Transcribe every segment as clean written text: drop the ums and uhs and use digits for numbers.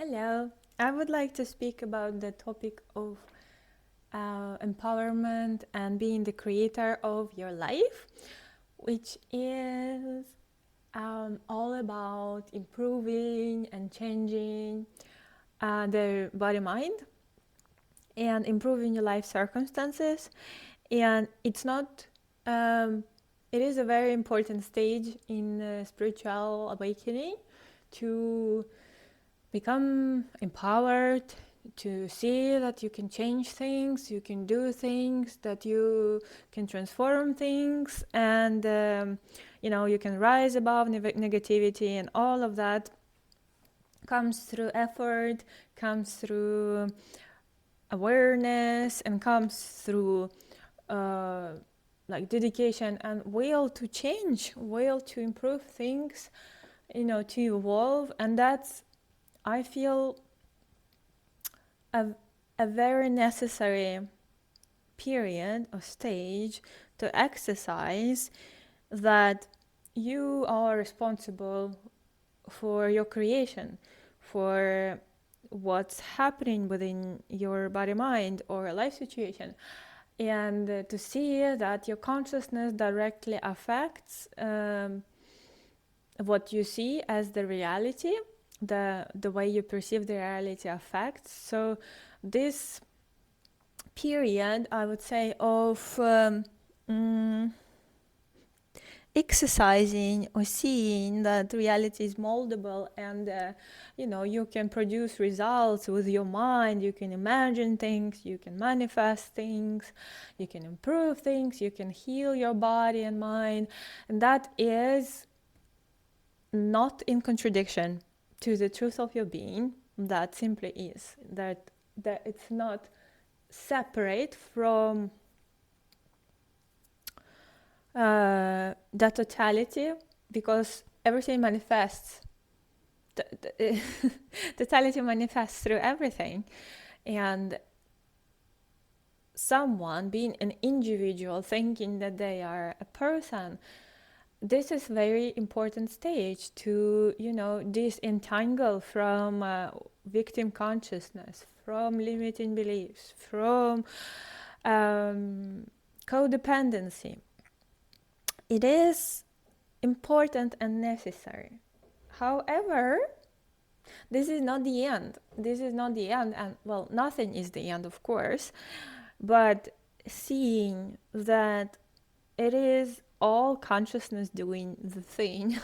Hello. I would like to speak about the topic of empowerment and being the creator of your life, which is all about improving and changing the body mind and improving your life circumstances. And it's not, it is a very important stage in spiritual awakening to become empowered, to see that you can change things, you can do things, that you can transform things, and you can rise above negativity, and all of that comes through effort, comes through awareness, and comes through uh, like dedication and will to change, will to improve things, to evolve. And that's, I feel, a, a very necessary period or stage to exercise, that you are responsible for your creation, for what's happening within your body, mind, or life situation, and to see that your consciousness directly affects what you see as the reality, the way you perceive the reality affects. So this period, I would say, of exercising or seeing that reality is moldable, and you can produce results with your mind, you can imagine things, you can manifest things, you can improve things, you can heal your body and mind, and that is not in contradiction to the truth of your being. That simply is that it's not separate from that totality, because everything manifests. The totality manifests through everything, and someone being an individual thinking that they are a person, this is very important stage to disentangle from victim consciousness, from limiting beliefs, from codependency. It is important and necessary. However, this is not the end. This is not the end, and well, nothing is the end, of course, but seeing that it is all consciousness doing the thing,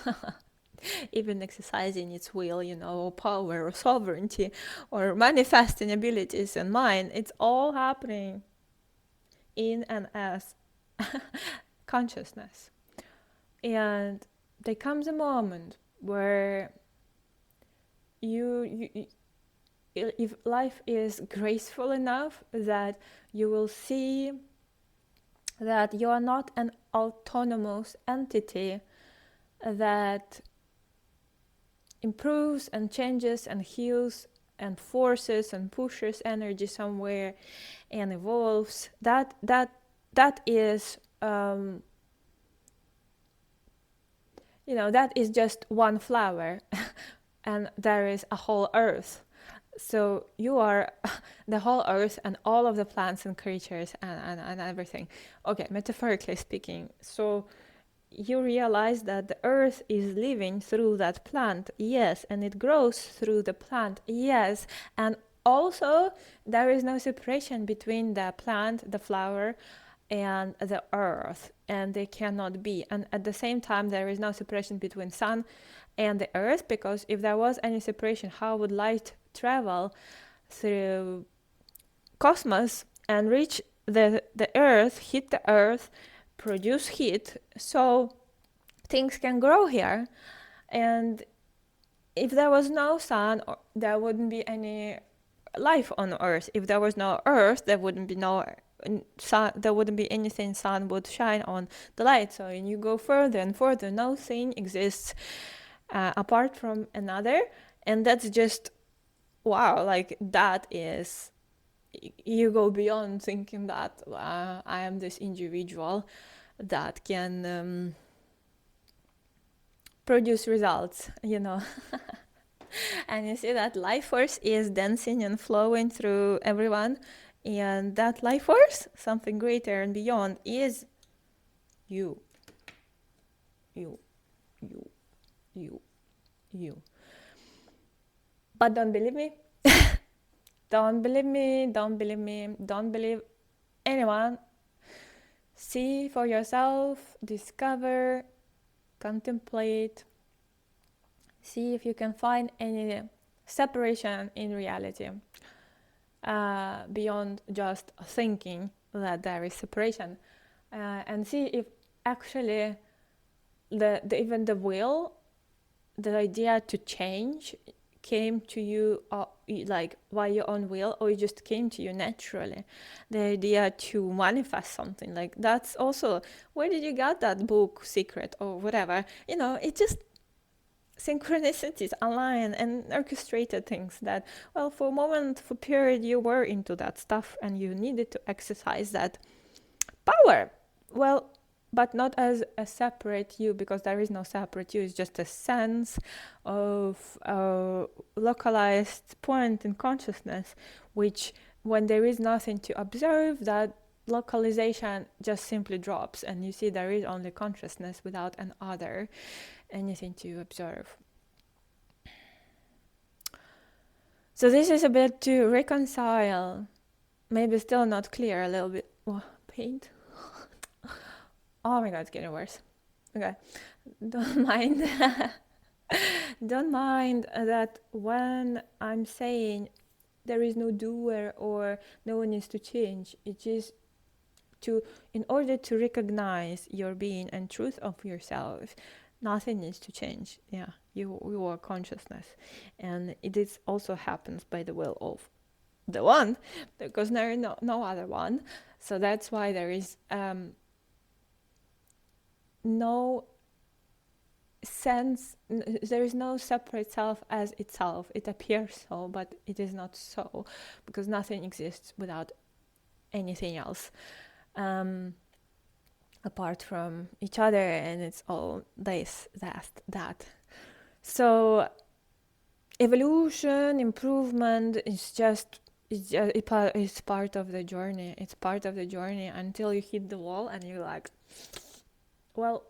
even exercising its will, or power, or sovereignty, or manifesting abilities and mind, it's all happening in and as consciousness. And there comes a moment where you if life is graceful enough, that you will see that you are not an autonomous entity that improves and changes and heals and forces and pushes energy somewhere and evolves. That is that is just one flower and there is a whole earth. So you are the whole earth and all of the plants and creatures and everything. Okay, metaphorically speaking. So you realize that the earth is living through that plant, yes, and it grows through the plant, yes, and also there is no separation between the plant, the flower, and the earth, and they cannot be. And at the same time, there is no separation between sun and the earth, because if there was any separation, how would light travel through cosmos and reach the earth, hit the earth, produce heat, so things can grow here? And if there was no sun, there wouldn't be any life on earth. If there was no earth, there wouldn't be no sun, there wouldn't be anything sun would shine on the light. So when you go further and further, nothing exists apart from another. And that's just wow, like that is, you go beyond thinking that I am this individual that can produce results, And you see that life force is dancing and flowing through everyone. And that life force, something greater and beyond, is you, you, you, you, you. But don't believe me. Don't believe me. Don't believe me. Don't believe anyone. See for yourself, discover, contemplate, see if you can find any separation in reality beyond just thinking that there is separation, and see if actually even the will, the idea to change came to you like by your own will, or it just came to you naturally. The idea to manifest something, like that's also, where did you get that book Secret or whatever, it just synchronicities align and orchestrated things that, well, for a moment, for a period, you were into that stuff and you needed to exercise that power. Well, but not as a separate you, because there is no separate you. It's just a sense of a localized point in consciousness, which, when there is nothing to observe, that localization just simply drops, and you see there is only consciousness without an other, anything to observe. So this is a bit to reconcile, maybe still not clear, a little bit. Oh, paint. Oh my god, it's getting worse. Okay, don't mind. Don't mind that when I'm saying there is no doer or no one needs to change, it is to, in order to recognize your being and truth of yourself, nothing needs to change. Yeah, you are consciousness, and it is also happens by the will of the one, because there is no other one. So that's why there is no sense, there is no separate self as itself. It appears so, but it is not so, because nothing exists without anything else apart from each other, and it's all this, that. So evolution, improvement is just, it's part of the journey. It's part of the journey until you hit the wall and you're like, well,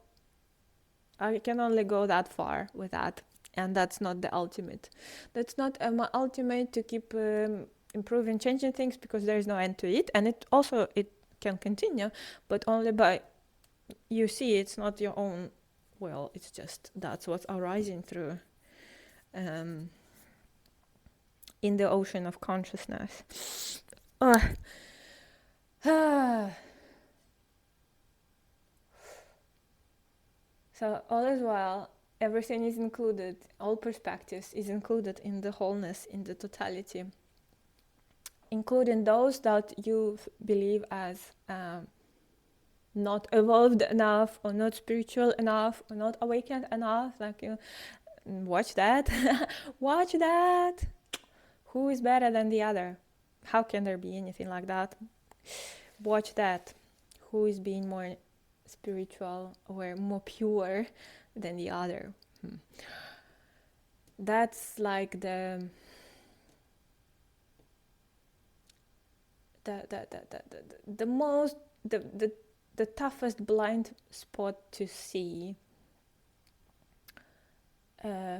I can only go that far with that, and that's not the ultimate. That's not my ultimate, to keep improving, changing things, because there is no end to it, and it can continue, but only by, you see, it's not your own will. It's just that's what's arising through in the ocean of consciousness. So all is well, everything is included, all perspectives is included in the wholeness, in the totality, including those that you believe as not evolved enough, or not spiritual enough, or not awakened enough. Like, watch that. Watch that. Who is better than the other? How can there be anything like that? Watch that. Who is being more spiritual or more pure than the other? That's like the most, the toughest blind spot to see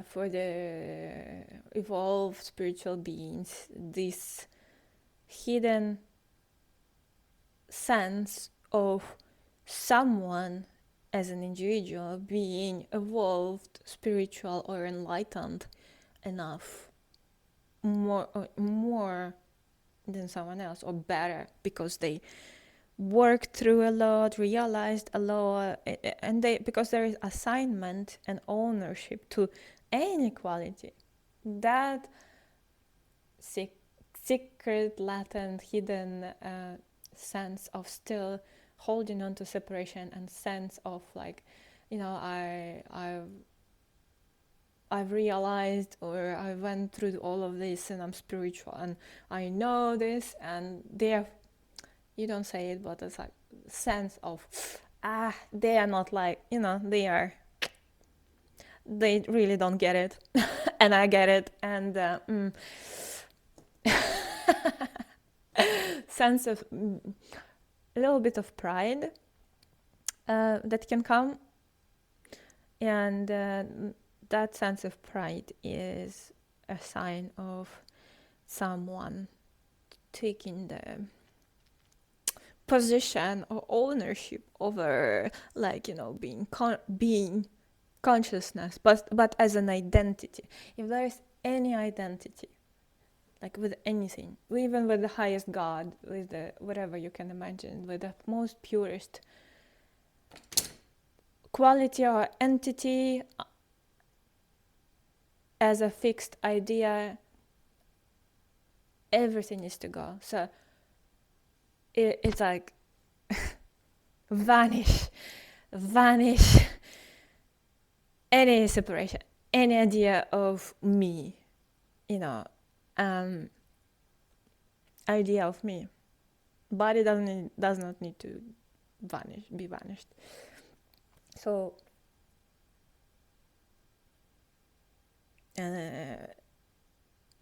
for the evolved spiritual beings, this hidden sense of someone as an individual being evolved, spiritual, or enlightened enough, more than someone else, or better, because they worked through a lot, realized a lot, and because there is assignment and ownership to any quality, that secret, latent, hidden sense of still holding on to separation, and sense of like, I've realized, or I went through all of this, and I'm spiritual, and I know this, and you don't say it, but it's like sense of, they are not like, they are they really don't get it. And I get it. And sense of a little bit of pride that can come. And that sense of pride is a sign of someone taking the position or ownership over, like, being consciousness, but as an identity. If there is any identity, like with anything, even with the highest God, with the whatever you can imagine, with the most purest quality or entity as a fixed idea, everything needs to go. So it's like vanish any separation, any idea of me, idea of me. Body does not need to be vanished. So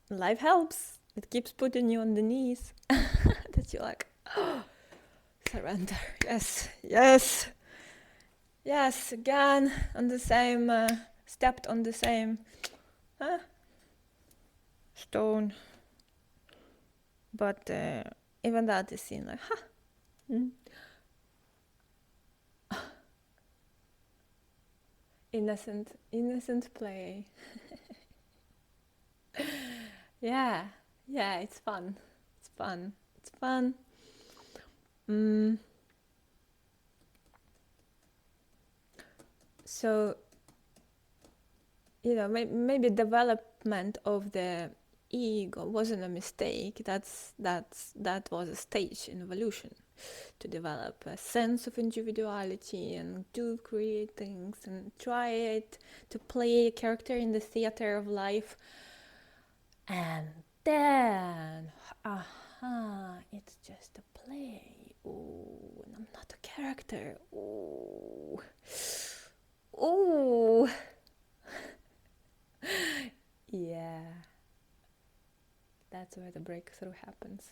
life helps. It keeps putting you on the knees. That you're like, oh, surrender. Yes, again on the same, stepped on the same stone. But even that is seen like, innocent play. Yeah, it's fun. So, maybe development of the ego wasn't a mistake. That was a stage in evolution, to develop a sense of individuality and to create things and try it, to play a character in the theater of life. And then, it's just a play. Oh, and I'm not a character. Oh. Yeah. That's where the breakthrough happens.